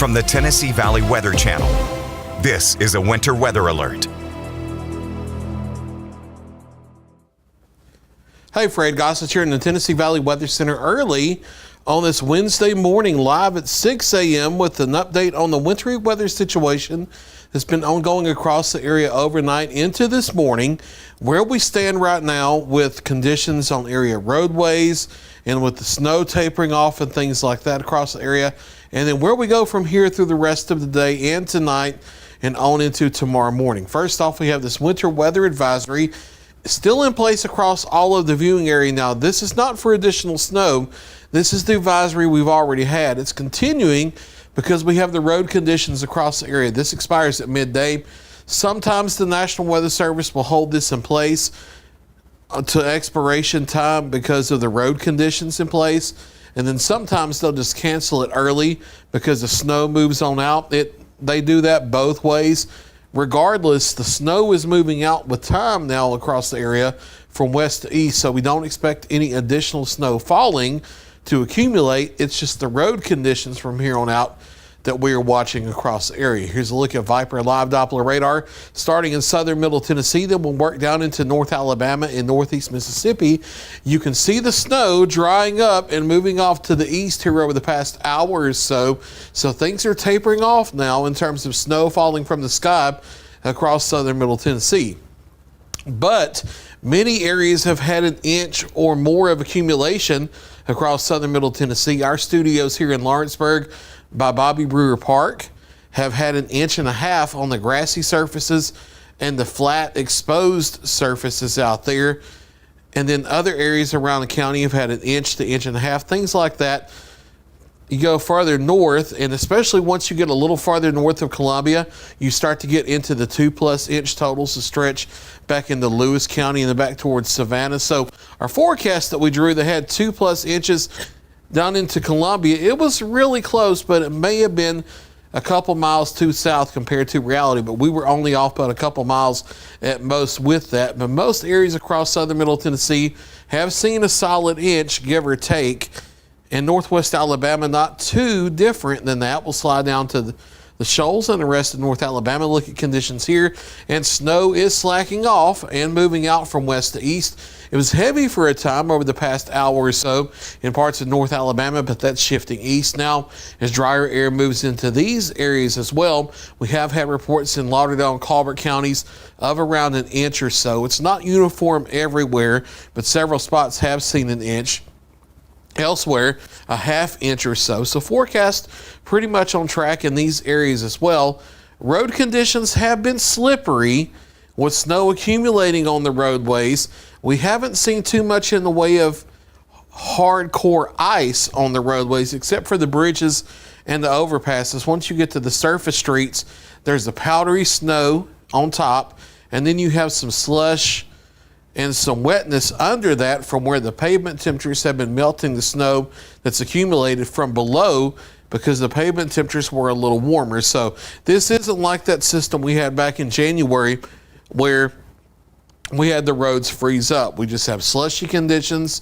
From the Tennessee Valley Weather Channel, this is a winter weather alert. Hey, Fred Gossett here in the Tennessee Valley Weather Center early on this Wednesday morning, live at 6 a.m. with an update on the wintry weather situation that's been ongoing across the area overnight into this morning. Where we stand right now with conditions on area roadways and with the snow tapering off and things like that across the area. And then where we go from here through the rest of the day and tonight and on into tomorrow morning. First off, we have this winter weather advisory still in place across all of the viewing area. Now, this is not for additional snow. This is the advisory we've already had. It's continuing because we have the road conditions across the area. This expires at midday. Sometimes the National Weather Service will hold this in place to expiration time because of the road conditions in place. And then sometimes they'll just cancel it early because the snow moves on out. They do that both ways. Regardless, the snow is moving out with time now across the area from west to east, so we don't expect any additional snow falling to accumulate. It's just the road conditions from here on out that we are watching across the area. Here's a look at Viper Live Doppler radar starting in southern middle Tennessee. Then we'll work down into North Alabama and northeast Mississippi. You can see the snow drying up and moving off to the east here over the past hour or so. So things are tapering off now in terms of snow falling from the sky across southern middle Tennessee. But many areas have had an inch or more of accumulation across southern middle Tennessee. Our studios here in Lawrenceburg by Bobby Brewer Park have had an inch and a half on the grassy surfaces and the flat exposed surfaces out there. And then other areas around the county have had an inch to inch and a half, things like that. You go farther north, and especially once you get a little farther north of Columbia, you start to get into the 2+ inch totals to stretch back into Lewis County and then back towards Savannah. So our forecast that we drew that had 2+ inches down into Columbia, it was really close, but it may have been a couple miles too south compared to reality, but we were only off about a couple miles at most with that. But most areas across southern middle Tennessee have seen a solid inch, give or take. In northwest Alabama, not too different than that. We'll slide down to the shoals and the rest of North Alabama. Look at conditions here, and snow is slacking off and moving out from west to east. It was heavy for a time over the past hour or so in parts of North Alabama, but that's shifting east now as drier air moves into these areas as well. We have had reports in Lauderdale and Colbert counties of around an inch or so. It's not uniform everywhere, but several spots have seen an inch. Elsewhere, a ½ inch or so. So forecast pretty much on track in these areas as well. Road conditions have been slippery with snow accumulating on the roadways. We haven't seen too much in the way of hardcore ice on the roadways except for the bridges and the overpasses. Once you get to the surface streets, there's the powdery snow on top, and then you have some slush and some wetness under that from where the pavement temperatures have been melting the snow that's accumulated from below because the pavement temperatures were a little warmer. So this isn't like that system we had back in January where we had the roads freeze up. We just have slushy conditions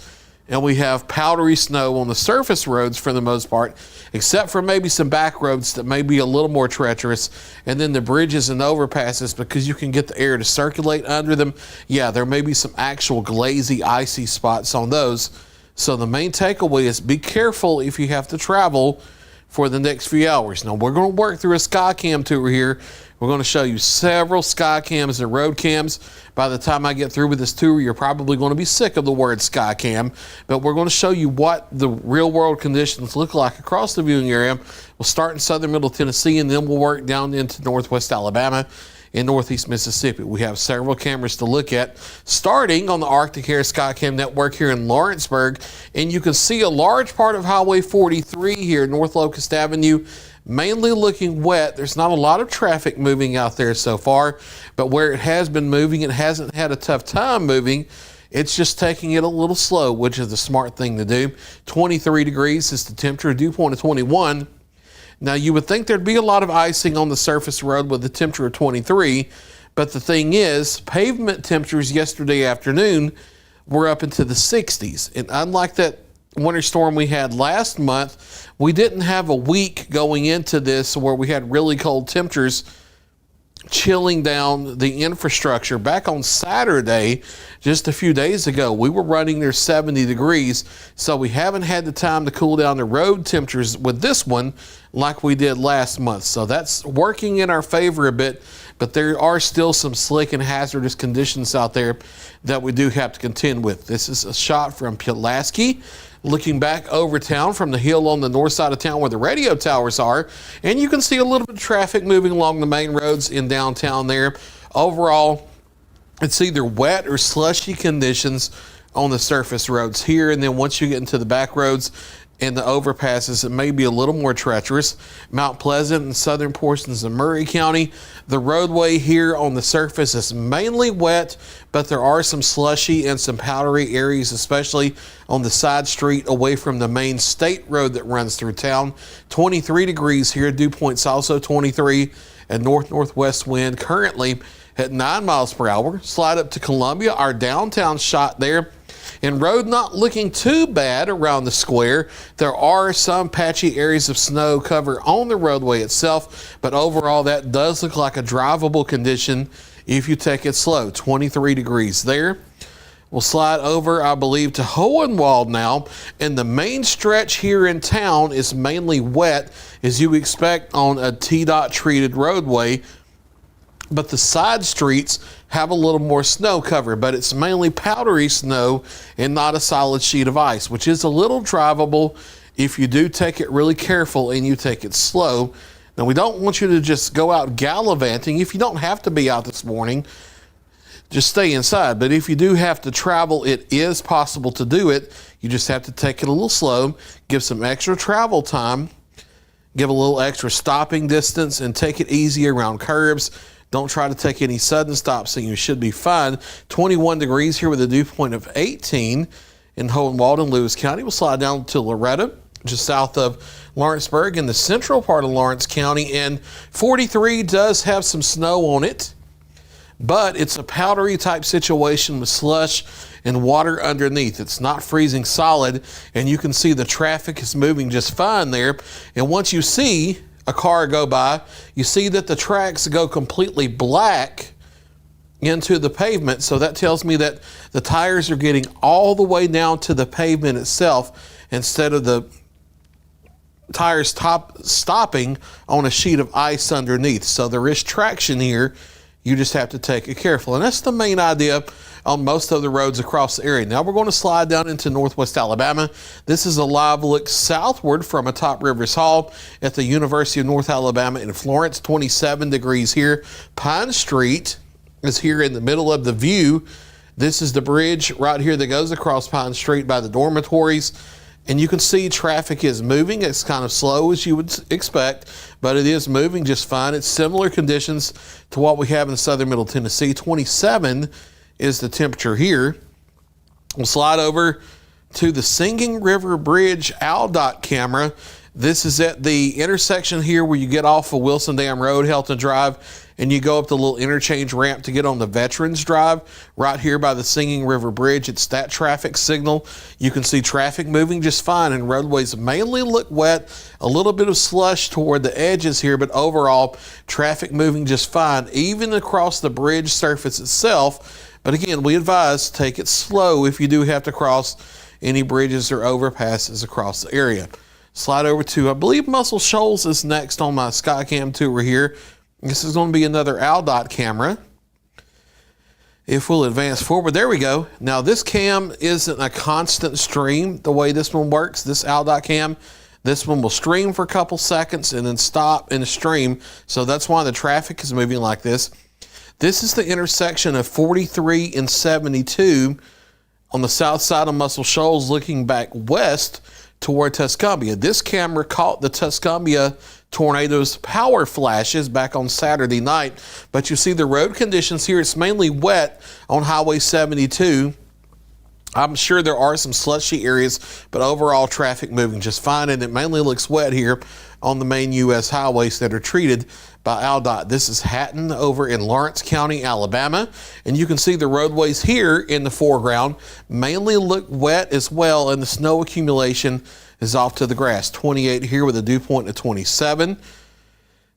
and we have powdery snow on the surface roads for the most part, except for maybe some back roads that may be a little more treacherous, and then the bridges and overpasses, because you can get the air to circulate under them. Yeah, there may be some actual glazy, icy spots on those. So the main takeaway is be careful if you have to travel for the next few hours. Now, we're going to work through a skycam tour here. We're going to show you several sky cams and road cams. By the time I get through with this tour, you're probably going to be sick of the word sky cam, but we're going to show you what the real world conditions look like across the viewing area. We'll start in southern middle Tennessee, and then we'll work down into northwest Alabama and northeast Mississippi. We have several cameras to look at, starting on the Arctic Air Skycam network here in Lawrenceburg, and you can see a large part of Highway 43 here, North Locust Avenue, mainly looking wet. There's not a lot of traffic moving out there so far, but where it has been moving, it hasn't had a tough time moving. It's just taking it a little slow, which is the smart thing to do. 23 degrees is the temperature, dew point of 21. Now, you would think there'd be a lot of icing on the surface road with the temperature of 23, but the thing is, pavement temperatures yesterday afternoon were up into the 60s. And unlike that winter storm we had last month, we didn't have a week going into this where we had really cold temperatures chilling down the infrastructure. Back on Saturday, just a few days ago, we were running near 70 degrees, so we haven't had the time to cool down the road temperatures with this one like we did last month. So that's working in our favor a bit, but there are still some slick and hazardous conditions out there that we do have to contend with. This is a shot from Pulaski, looking back over town from the hill on the north side of town where the radio towers are, and you can see a little bit of traffic moving along the main roads in downtown there. Overall, it's either wet or slushy conditions on the surface roads here, and then once you get into the back roads and the overpasses, it may be a little more treacherous. Mount Pleasant and southern portions of Murray County, the roadway here on the surface is mainly wet, but there are some slushy and some powdery areas, especially on the side street away from the main state road that runs through town. 23 degrees here. Dew point's also 23, and north-northwest wind currently at 9 miles per hour. Slide up to Columbia, our downtown shot there. And road not looking too bad around the square. There are some patchy areas of snow cover on the roadway itself, but overall that does look like a drivable condition if you take it slow. 23 degrees there. We'll slide over, I believe, to Hohenwald now, and the main stretch here in town is mainly wet, as you expect on a TDOT treated roadway. But the side streets have a little more snow cover, but it's mainly powdery snow and not a solid sheet of ice, which is a little drivable if you do take it really careful and you take it slow. Now, we don't want you to just go out gallivanting. If you don't have to be out this morning, just stay inside. But if you do have to travel, it is possible to do it. You just have to take it a little slow, give some extra travel time, give a little extra stopping distance, and take it easy around curbs. Don't try to take any sudden stops, and you should be fine. 21 degrees here with a dew point of 18 in Hohenwald and Lewis County. We'll slide down to Loretta, just south of Lawrenceburg in the central part of Lawrence County, and 43 does have some snow on it, but it's a powdery type situation with slush and water underneath. It's not freezing solid, and you can see the traffic is moving just fine there. And once you see a car go by, you see that the tracks go completely black into the pavement. So that tells me that the tires are getting all the way down to the pavement itself instead of the tires stopping on a sheet of ice underneath. So there is traction here. You just have to take it careful. And that's the main idea on most of the roads across the area. Now we're going to slide down into northwest Alabama. This is a live look southward from Atop Rivers Hall at the University of North Alabama in Florence. 27 degrees here. Pine Street is here in the middle of the view. This is the bridge right here that goes across Pine Street by the dormitories. And you can see traffic is moving. It's kind of slow as you would expect, but it is moving just fine. It's similar conditions to what we have in southern middle Tennessee. 27 is the temperature here. We'll slide over to the Singing River Bridge ALDOT camera. This is at the intersection here where you get off of Wilson Dam Road, Helton Drive, and you go up the little interchange ramp to get on the Veterans Drive right here by the Singing River Bridge. It's that traffic signal. You can see traffic moving just fine, and roadways mainly look wet, a little bit of slush toward the edges here, but overall traffic moving just fine, even across the bridge surface itself. But again, we advise take it slow if you do have to cross any bridges or overpasses across the area. Slide over to, I believe Muscle Shoals is next on my Skycam tour here. This is going to be another ALDOT camera. If we'll advance forward, there we go. Now this cam isn't a constant stream the way this one works, this ALDOT cam. This one will stream for a couple seconds and then stop and stream. So that's why the traffic is moving like this. This is the intersection of 43 and 72 on the south side of Muscle Shoals looking back west toward Tuscumbia. This camera caught the Tuscumbia tornado's power flashes back on Saturday night, but you see the road conditions here. It's mainly wet on Highway 72 I'm sure there are some slushy areas, but overall traffic moving just fine, and it mainly looks wet here on the main U.S. highways that are treated by AlDOT. This is Hatton over in Lawrence County, Alabama, and you can see the roadways here in the foreground mainly look wet as well, and the snow accumulation is off to the grass. 28 here with a dew point of 27.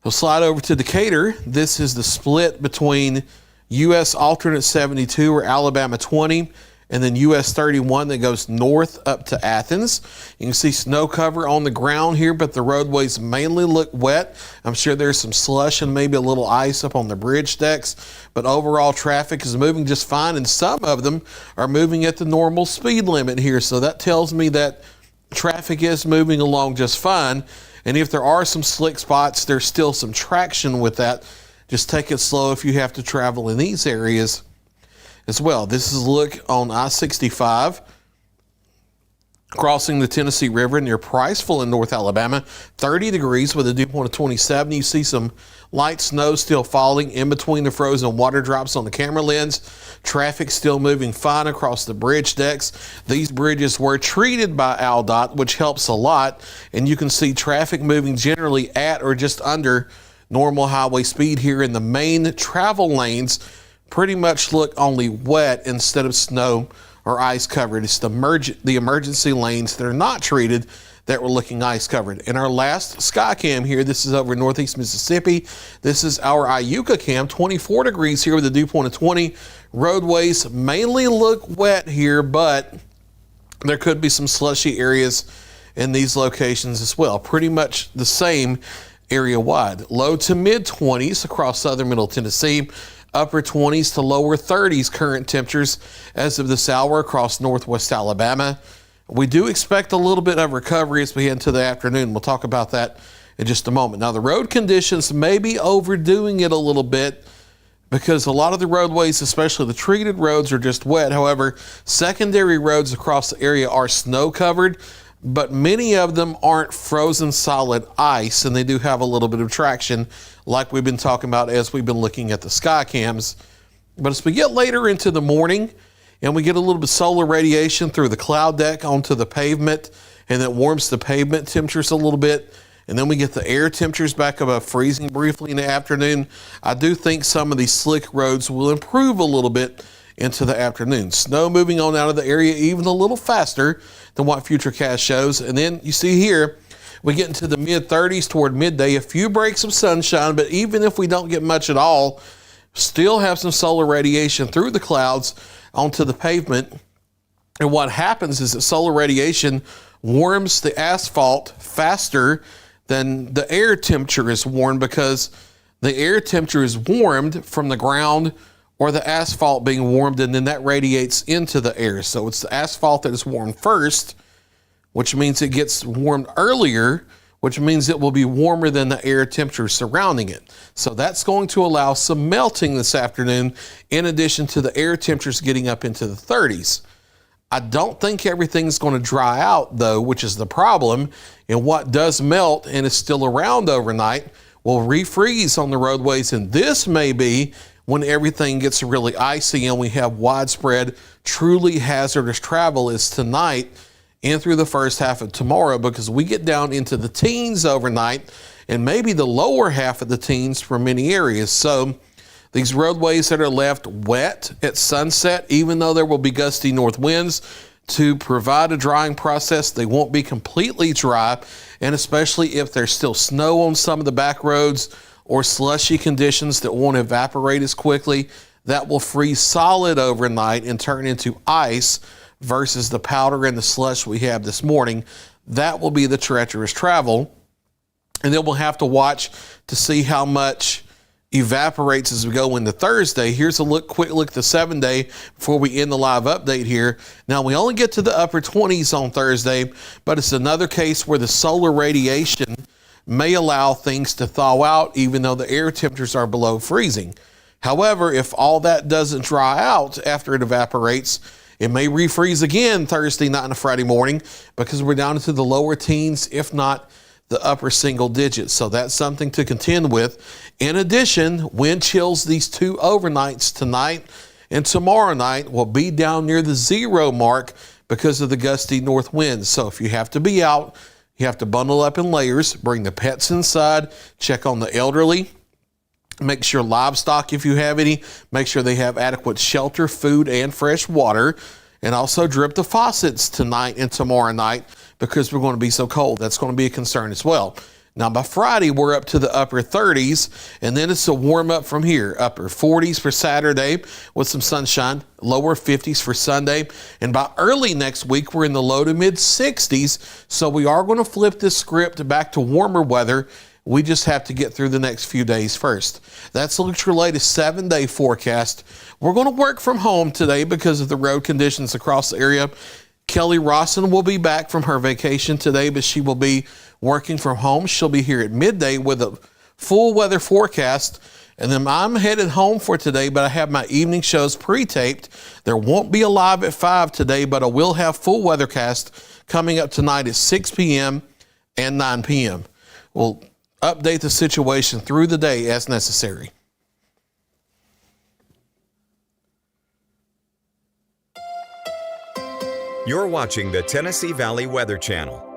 We'll slide over to Decatur. This is the split between U.S. alternate 72 or Alabama 20, and then US 31 that goes north up to Athens. You can see snow cover on the ground here, but the roadways mainly look wet. I'm sure there's some slush and maybe a little ice up on the bridge decks, but overall traffic is moving just fine, and some of them are moving at the normal speed limit here. So that tells me that traffic is moving along just fine. And if there are some slick spots, there's still some traction with that. Just take it slow if you have to travel in these areas as well. This is a look on I-65 crossing the Tennessee River near Priceville in North Alabama. 30 degrees with a dew point of 27. You see some light snow still falling in between the frozen water drops on the camera lens. Traffic still moving fine across the bridge decks. These bridges were treated by AlDOT, which helps a lot, and you can see traffic moving generally at or just under normal highway speed here in the main travel lanes. Pretty much look only wet instead of snow or ice covered. It's the emergency lanes that are not treated that were looking ice covered. In our last skycam here, this is over in northeast Mississippi. This is our Iuka cam, 24 degrees here with a dew point of 20. Roadways mainly look wet here, but there could be some slushy areas in these locations as well. Pretty much the same area wide. Low to mid 20s across southern middle Tennessee. Upper 20s to lower 30s current temperatures as of this hour across northwest Alabama. We do expect a little bit of recovery as we head into the afternoon. We'll talk about that in just a moment. Now, the road conditions may be overdoing it a little bit because a lot of the roadways, especially the treated roads, are just wet. However, secondary roads across the area are snow covered, but many of them aren't frozen solid ice, and they do have a little bit of traction like we've been talking about as we've been looking at the sky cams. But as we get later into the morning and we get a little bit of solar radiation through the cloud deck onto the pavement, and that warms the pavement temperatures a little bit, and then we get the air temperatures back above freezing briefly in the afternoon, I do think some of these slick roads will improve a little bit into the afternoon. Snow moving on out of the area even a little faster than what Futurecast shows. And then you see here, we get into the mid 30s toward midday, a few breaks of sunshine, but even if we don't get much at all, still have some solar radiation through the clouds onto the pavement. And what happens is that solar radiation warms the asphalt faster than the air temperature is warmed, because the air temperature is warmed from the ground or the asphalt being warmed, and then that radiates into the air. So it's the asphalt that is warmed first, which means it gets warmed earlier, which means it will be warmer than the air temperature surrounding it. So that's going to allow some melting this afternoon, in addition to the air temperatures getting up into the 30s. I don't think everything's going to dry out, though, which is the problem. And what does melt and is still around overnight will refreeze on the roadways, and this may be when everything gets really icy and we have widespread, truly hazardous travel, is tonight and through the first half of tomorrow, because we get down into the teens overnight and maybe the lower half of the teens for many areas. So these roadways that are left wet at sunset, even though there will be gusty north winds to provide a drying process, they won't be completely dry. And especially if there's still snow on some of the back roads or slushy conditions that won't evaporate as quickly, that will freeze solid overnight and turn into ice versus the powder and the slush we have this morning. That will be the treacherous travel. And then we'll have to watch to see how much evaporates as we go into Thursday. Here's a quick look at the 7-day before we end the live update here. Now, we only get to the upper 20s on Thursday, but it's another case where the solar radiation may allow things to thaw out even though the air temperatures are below freezing. However, if all that doesn't dry out after it evaporates, it may refreeze again Thursday night and Friday morning, because we're down into the lower teens, if not the upper single digits. So that's something to contend with. In addition, wind chills these two overnights tonight And tomorrow night will be down near the 0 mark because of the gusty north winds. So if you have to be out, you have to bundle up in layers, bring the pets inside, check on the elderly, make sure livestock, if you have any, make sure they have adequate shelter, food, and fresh water. And also drip the faucets tonight and tomorrow night because we're going to be so cold. That's going to be a concern as well. Now, by Friday, we're up to the upper 30s, and then it's a warm up from here. Upper 40s for Saturday with some sunshine, lower 50s for Sunday. And by early next week, we're in the low to mid 60s. So we are going to flip this script back to warmer weather. We just have to get through the next few days first. That's your latest 7-day forecast. We're going to work from home today because of the road conditions across the area. Kelly Rawson will be back from her vacation today, but she will be working from home. She'll be here at midday with a full weather forecast. And then I'm headed home for today, but I have my evening shows pre-taped. There won't be a live at 5 today, but I will have full weathercast coming up tonight at 6 p.m. and 9 p.m. We'll update the situation through the day as necessary. You're watching the Tennessee Valley Weather Channel.